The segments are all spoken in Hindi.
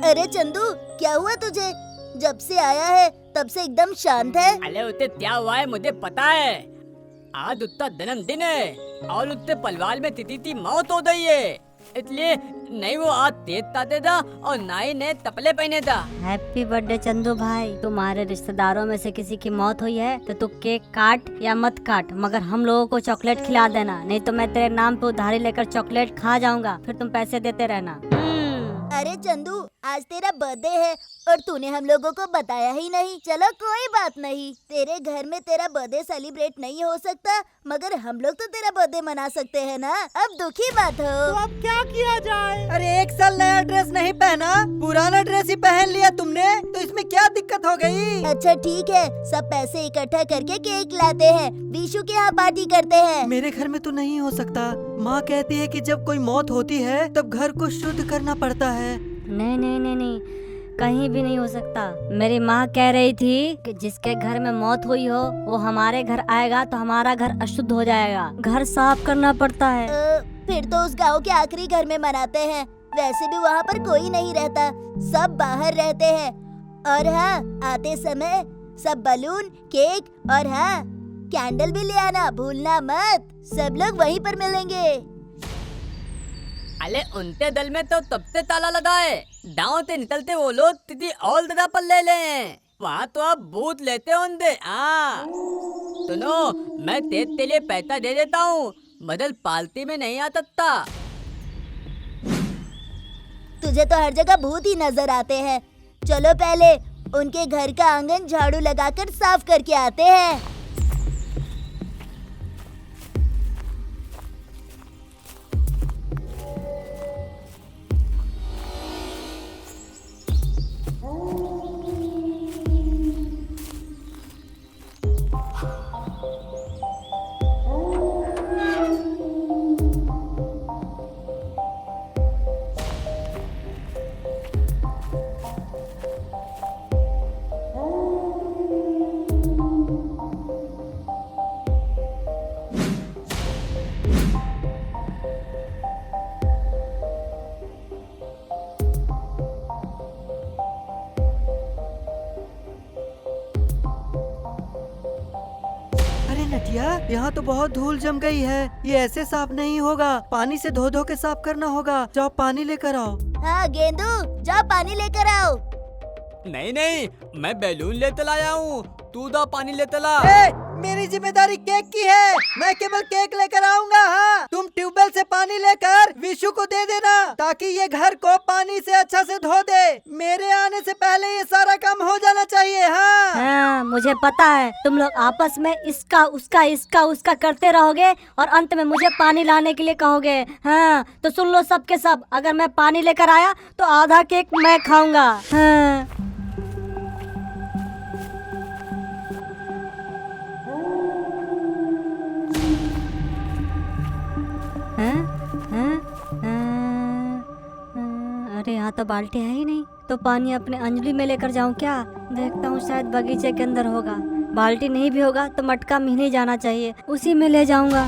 अरे चंदू, क्या हुआ तुझे? जब से आया है तब से एकदम शांत है। अरे उते क्या हुआ है मुझे पता है। आज उत्ता जन्मदिन है और उत्ते परिवार में तिथि की मौत हो गई है, इसलिए नहीं वो आज तेज ताते था और ना ही नए तपले पहने था। हैप्पी बर्थडे चंदू भाई। तुम्हारे रिश्तेदारों में से किसी की मौत हुई है तो तू केक काट या मत काट, मगर हम लोगों को चॉकलेट खिला देना, नहीं तो मैं तेरे नाम पे उधारी लेकर चॉकलेट खा जाऊंगा, फिर तुम पैसे देते रहना। अरे चंदू, आज तेरा बर्थडे है और तूने हम लोगों को बताया ही नहीं। चलो कोई बात नहीं, तेरे घर में तेरा बर्थडे सेलिब्रेट नहीं हो सकता, मगर हम लोग तो तेरा बर्थडे मना सकते हैं ना। अब दुखी मत हो। तो अब क्या किया जाए? अरे एक साल नया ड्रेस नहीं पहना, पुराना ड्रेस ही पहन लिया तुमने, तो इसमें क्या दिक्कत हो गई? अच्छा ठीक है, सब पैसे इकट्ठा करके केक लाते हैं, विशु के यहाँ पार्टी करते हैं। मेरे घर में तो नहीं हो सकता। माँ कहती है कि जब कोई मौत होती है तब घर को शुद्ध करना पड़ता है। नहीं नहीं नहीं नहीं, कहीं भी नहीं हो सकता। मेरी माँ कह रही थी कि जिसके घर में मौत हुई हो वो हमारे घर आएगा तो हमारा घर अशुद्ध हो जाएगा, घर साफ करना पड़ता है। फिर तो उस गांव के आखिरी घर में मनाते हैं। वैसे भी वहाँ पर कोई नहीं रहता, सब बाहर रहते हैं। और हाँ, आते समय सब बलून, केक और हाँ कैंडल भी ले आना भूलना मत। सब लोग वहीं पर मिलेंगे। अरे उनके दल में तो तब से ताला लगा है, गाँव से निकलते वो लोग तिथि और दादा पर ले ले। वहाँ तो आप बूथ लेते होंगे। हाँ सुनो, मैं तेज के लिए पैसा दे देता हूँ, बदल पालती में नहीं आ सकता। तुझे तो हर जगह भूत ही नजर आते हैं। चलो पहले उनके घर का आंगन झाड़ू लगाकर साफ करके आते हैं। नटिया, यहाँ तो बहुत धूल जम गई है, ये ऐसे साफ नहीं होगा, पानी से धो धो के साफ करना होगा। जाओ पानी लेकर आओ। हाँ गेंदू, जाओ पानी लेकर आओ। नहीं नहीं, मैं बैलून लेते लाया हूँ, तू दा पानी लेते ला। मेरी जिम्मेदारी केक की है, मैं केवल केक लेकर आऊंगा। हाँ, तुम ट्यूबवेल से पानी लेकर विशु को दे देना ताकि ये घर को पानी से अच्छा से धो दे। मेरे आने से पहले ये सारा काम हो जाना चाहिए। हाँ, मुझे पता है तुम लोग आपस में इसका उसका करते रहोगे और अंत में मुझे पानी लाने के लिए कहोगे। हाँ, तो सुन लो सब के सब, अगर मैं पानी लेकर आया तो आधा केक मैं खाऊंगा। हाँ। अरे यहाँ तो बाल्टी है ही नहीं, तो पानी अपने अंजलि में लेकर जाऊँ क्या? देखता हूँ शायद बगीचे के अंदर होगा। बाल्टी नहीं भी होगा तो मटका में नहीं जाना चाहिए, उसी में ले जाऊंगा।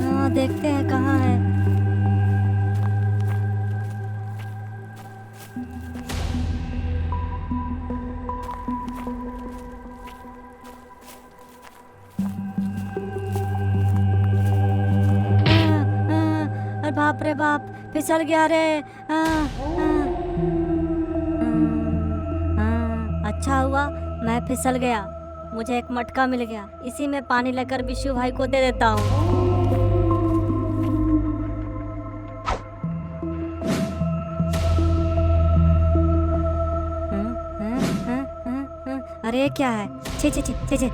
हाँ, देखते हैं कहाँ है। बाप रे बाप, फिसल गया रे। अच्छा हुआ मैं फिसल गया, मुझे एक मटका मिल गया, इसी में पानी लेकर विशु भाई को दे देता हूँ। अरे क्या है? छी छी छी छी छी,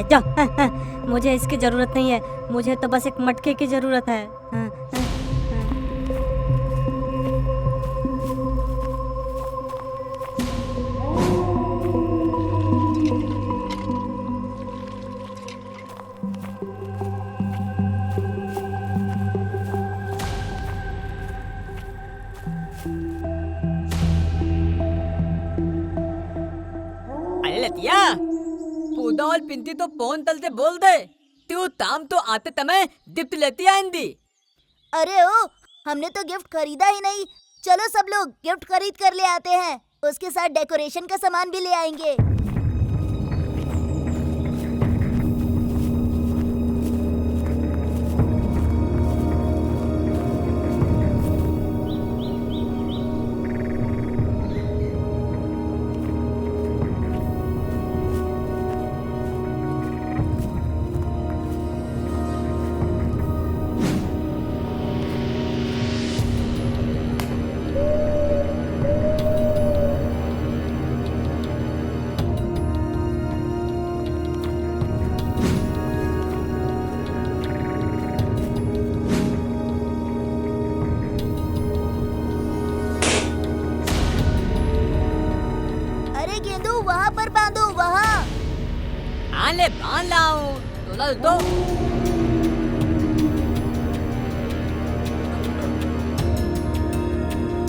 जाओ। मुझे इसकी जरूरत नहीं है, मुझे तो बस एक मटके की जरूरत है। लतिया, पूदा और पिंती तो फोन तलते बोल दे, त्यो ताम तो आते तमे गिफ्ट लेती आंदी। अरे ओ, हमने तो गिफ्ट खरीदा ही नहीं। चलो सब लोग गिफ्ट खरीद कर ले आते हैं, उसके साथ डेकोरेशन का सामान भी ले आएंगे। अरे गेंदू, वहाँ पर बांधो, वहाँ। आले बांध लाऊं तो लल दो।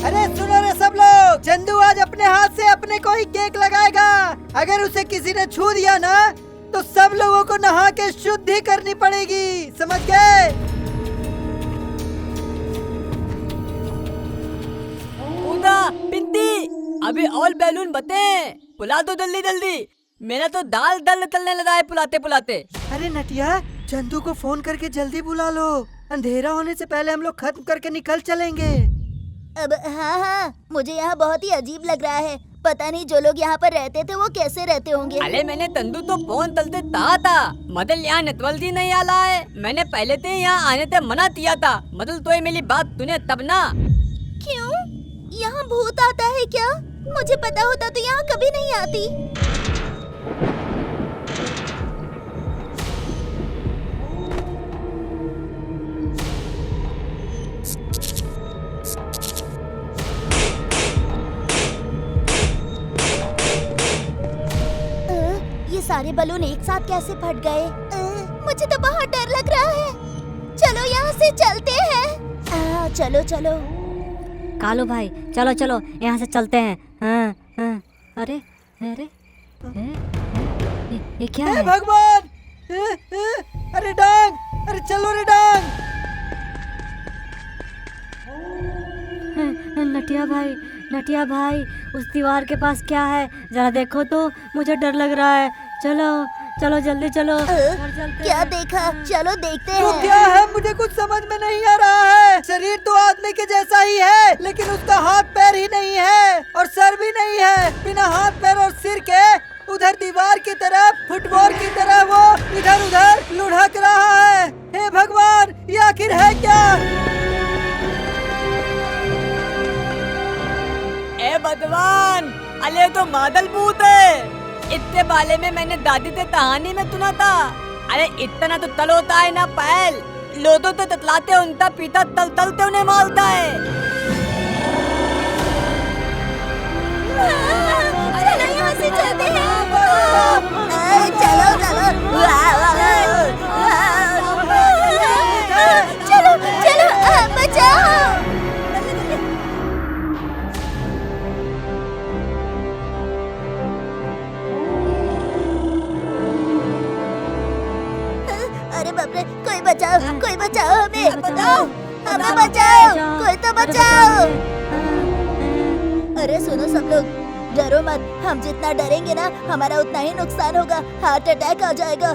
अरे सुनो रे सब लोग, चंदू आज अपने हाथ से अपने को ही केक लगाएगा। अगर उसे किसी ने छू दिया ना तो सब लोगों को नहा के शुद्धि करनी पड़ेगी, समझ गए? उदा पिंती, अभी और बैलून बते, पुला दो जल्दी जल्दी। मेरा तो दाल दल तलने लगा है पुलाते पुलाते। अरे नटिया, चंदू को फोन करके जल्दी बुला लो, अंधेरा होने से पहले हम लोग खत्म करके निकल चलेंगे। अब हाँ, मुझे यहाँ बहुत ही अजीब लग रहा है। पता नहीं जो लोग यहाँ पर रहते थे वो कैसे रहते होंगे। अरे मैंने तंदू तो फोन तलते था मदल यहाँ नतवल जी नहीं आला है। मैंने पहले से यहाँ आने से मना किया था। मदल तो ये मेरी बात तूने तब ना। क्यों? यहाँ भूत आता है क्या? मुझे पता होता तो यहाँ कभी नहीं आती। ये सारे बलून एक साथ कैसे फट गए? मुझे तो बहुत डर लग रहा है। चलो यहाँ से चलते हैं। चलो चलो। कालू भाई, चलो चलो यहाँ से चलते हैं। हाँ, हाँ। अरे अरे ये क्या हे है? भगवान! अरे डांग! अरे चलो रे डांग! नटिया भाई, उस दीवार के पास क्या है? जरा देखो तो, मुझे डर लग रहा है। चलो चलो जल्दी चलो। घर चलते क्या हैं। देखा? चलो देखते वो हैं। क्या है? मुझे कुछ समझ में नहीं आ रहा है। शरीर तो आदमी के जैसा ही है, लेकिन उसका हाथ पैर ही नहीं है और सर भी नहीं है। बिना हाथ पैर और सिर के उधर दीवार की तरफ फुटबॉल की तरह वो इधर उधर लुढ़क रहा है। हे भगवान, ये आखिर है क्या? ए भगवान, अले तो मादल भूत है। इतने बाले में मैंने दादी से कहानी में सुना था। अरे इतना तो तल होता है ना पैल, लोदो तो ततलाते उनका पीता तल तलते उन्हें मारता है। चलो यहाँ से चलते हैं। चलो चलो चलो चलो, बचाओ। अरे बाप रे, कोई बचाओ हमें, बताओ, हमें बचाओ, कोई तो बचाओ। अरे सुनो सब लोग, डरो मत। हम जितना डरेंगे ना, हमारा उतना ही नुकसान होगा। हार्ट अटैक आ जाएगा।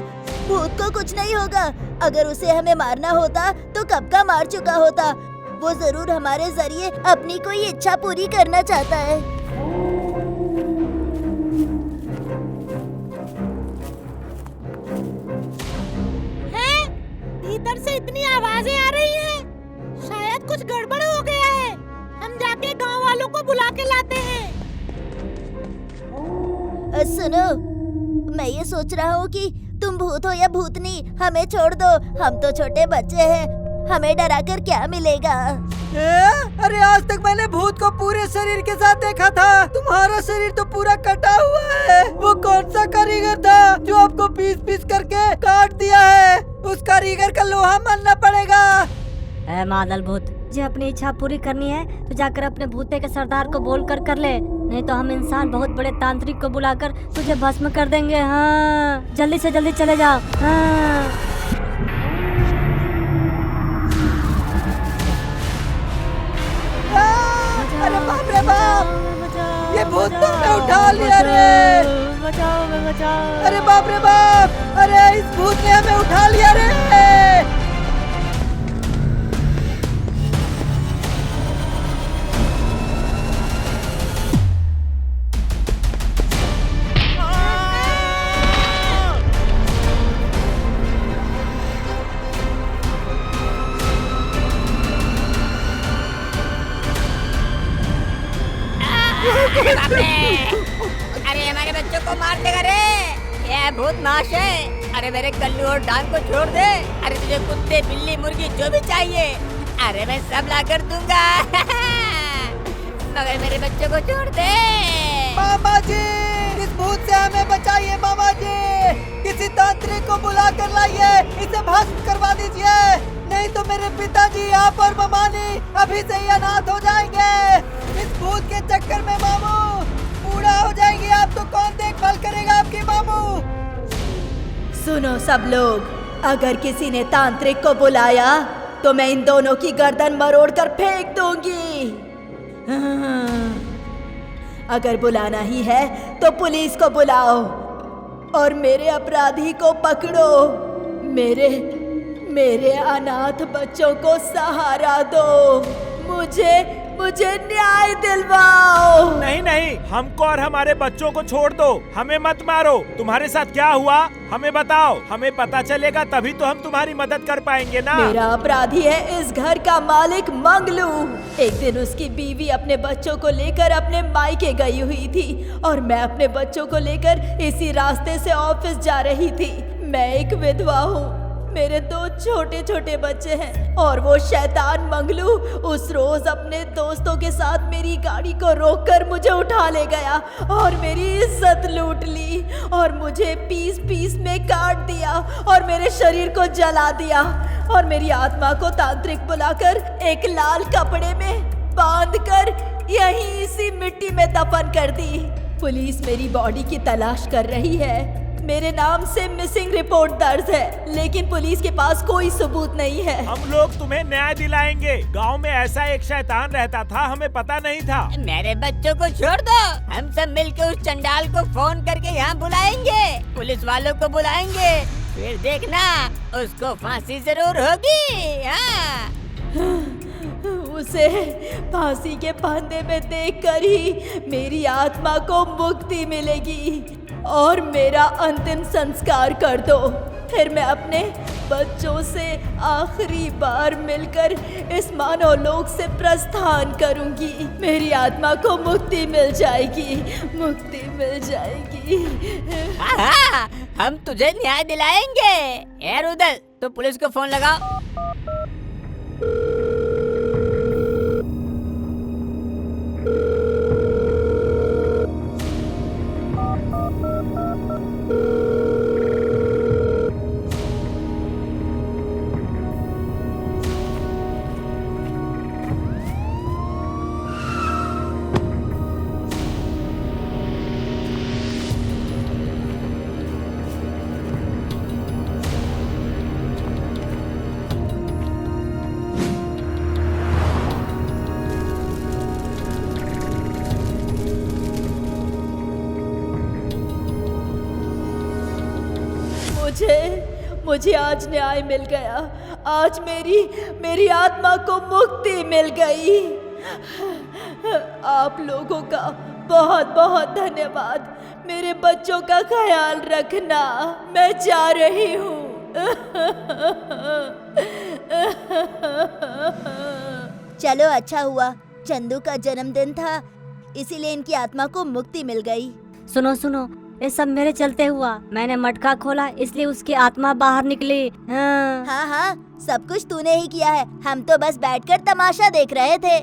भूत को कुछ नहीं होगा। अगर उसे हमें मारना होता तो कब का मार चुका होता। वो जरूर हमारे जरिए अपनी कोई इच्छा पूरी करना चाहता है। इधर से इतनी आवाजें आ रही हैं। शायद कुछ गड़बड़ हो गया है। हम जाके गांव वालों को बुला के लाते हैं। सुनो, मैं ये सोच रहा हूँ कि तुम भूत हो या भूतनी, हमें छोड़ दो। हम तो छोटे बच्चे हैं, हमें डरा कर क्या मिलेगा। अरे आज तक मैंने भूत को पूरे शरीर के साथ देखा था। तुम्हारा शरीर तो पूरा कटा हुआ है। वो कौन सा कारीगर था जो आपको पीस पीस करके काट दिया है? उस कारीगर का लोहा मानना पड़ेगा। ए मादल भूत, जे अपनी इच्छा पूरी करनी है तो जाकर अपने भूते के सरदार को बोल कर ले, नहीं तो हम इंसान बहुत बड़े तांत्रिक को बुलाकर तुझे भस्म कर देंगे। हाँ, जल्दी से जल्दी चले जाओ। हाँ। भूत तुमने उठा लिया रे। बचाओ बचाओ। अरे बाप रे बाप, अरे इस भूत ने हमें उठा लिया रे। बाप रे! अरे हमारे बच्चों को मार देगा रे। ये भूत नाश है। अरे मेरे कल्लू और डांग को छोड़ दे। अरे तुझे कुत्ते बिल्ली मुर्गी जो भी चाहिए, अरे मैं सब ला कर दूंगा। मगर मेरे बच्चों को छोड़ दे। मामा जी, इस भूत से हमें बचाइए मामा जी। किसी तांत्रिक को बुला कर लाइए, इसे भस्म करवा दीजिए, नहीं तो मेरे पिताजी, आप और ममानी अभी से ही अनाथ हो जाएंगे। इस भूत के चक्कर में मामू बूढ़ा हो जाएंगे आप, तो कौन देखभाल करेगा आपकी मामू। सुनो सब लोग, अगर किसी ने तांत्रिक को बुलाया तो मैं इन दोनों की गर्दन मरोड़ कर फेंक दूंगी। अगर बुलाना ही है तो पुलिस को बुलाओ और मेरे अपराधी को पकड़ो। मेरे अनाथ बच्चों को सहारा दो। मुझे न्याय दिलवाओ। नहीं नहीं, हमको और हमारे बच्चों को छोड़ दो, हमें मत मारो। तुम्हारे साथ क्या हुआ हमें बताओ, हमें पता चलेगा तभी तो हम तुम्हारी मदद कर पाएंगे ना। मेरा अपराधी है इस घर का मालिक मंगलू। एक दिन उसकी बीवी अपने बच्चों को लेकर अपने मायके गई हुई थी और मैं अपने बच्चों को लेकर इसी रास्ते से ऑफिस जा रही थी। मैं एक विधवा हूँ, मेरे 2 छोटे छोटे बच्चे हैं और वो शैतान मंगलू उस रोज अपने दोस्तों के साथ मेरी गाड़ी को रोककर मुझे उठा ले गया और मेरी इज्जत लूट ली और मुझे पीस पीस में काट दिया और मेरे शरीर को जला दिया और मेरी आत्मा को तांत्रिक बुलाकर एक लाल कपड़े में बांधकर यहीं इसी मिट्टी में दफन कर दी। पुलिस मेरी बॉडी की तलाश कर रही है। मेरे नाम से मिसिंग रिपोर्ट दर्ज है, लेकिन पुलिस के पास कोई सबूत नहीं है। हम लोग तुम्हें न्याय दिलाएंगे। गांव में ऐसा एक शैतान रहता था, हमें पता नहीं था। मेरे बच्चों को छोड़ दो, हम सब मिलकर उस चंडाल को फोन करके यहाँ बुलाएंगे, पुलिस वालों को बुलाएंगे, फिर देखना उसको फांसी जरूर होगी। हाँ। उसे फांसी के फंदे में देखकर ही मेरी आत्मा को मुक्ति मिलेगी और मेरा अंतिम संस्कार कर दो। फिर मैं अपने बच्चों से आखिरी बार मिलकर इस मानव लोक से प्रस्थान करूंगी। मेरी आत्मा को मुक्ति मिल जाएगी, मुक्ति मिल जाएगी। हाँ, हम तुझे न्याय दिलाएंगे। ए रुदल, तो पुलिस को फोन लगाओ। मुझे आज न्याय मिल गया। आज मेरी आत्मा को मुक्ति मिल गई। आप लोगों का बहुत बहुत धन्यवाद। मेरे बच्चों का ख्याल रखना। मैं जा रही हूँ। चलो, अच्छा हुआ चंदू का जन्मदिन था, इसीलिए इनकी आत्मा को मुक्ति मिल गई। सुनो सुनो, ये सब मेरे चलते हुआ। मैंने मटका खोला इसलिए उसकी आत्मा बाहर निकली। हाँ। हाँ हाँ, सब कुछ तूने ही किया है, हम तो बस बैठकर तमाशा देख रहे थे।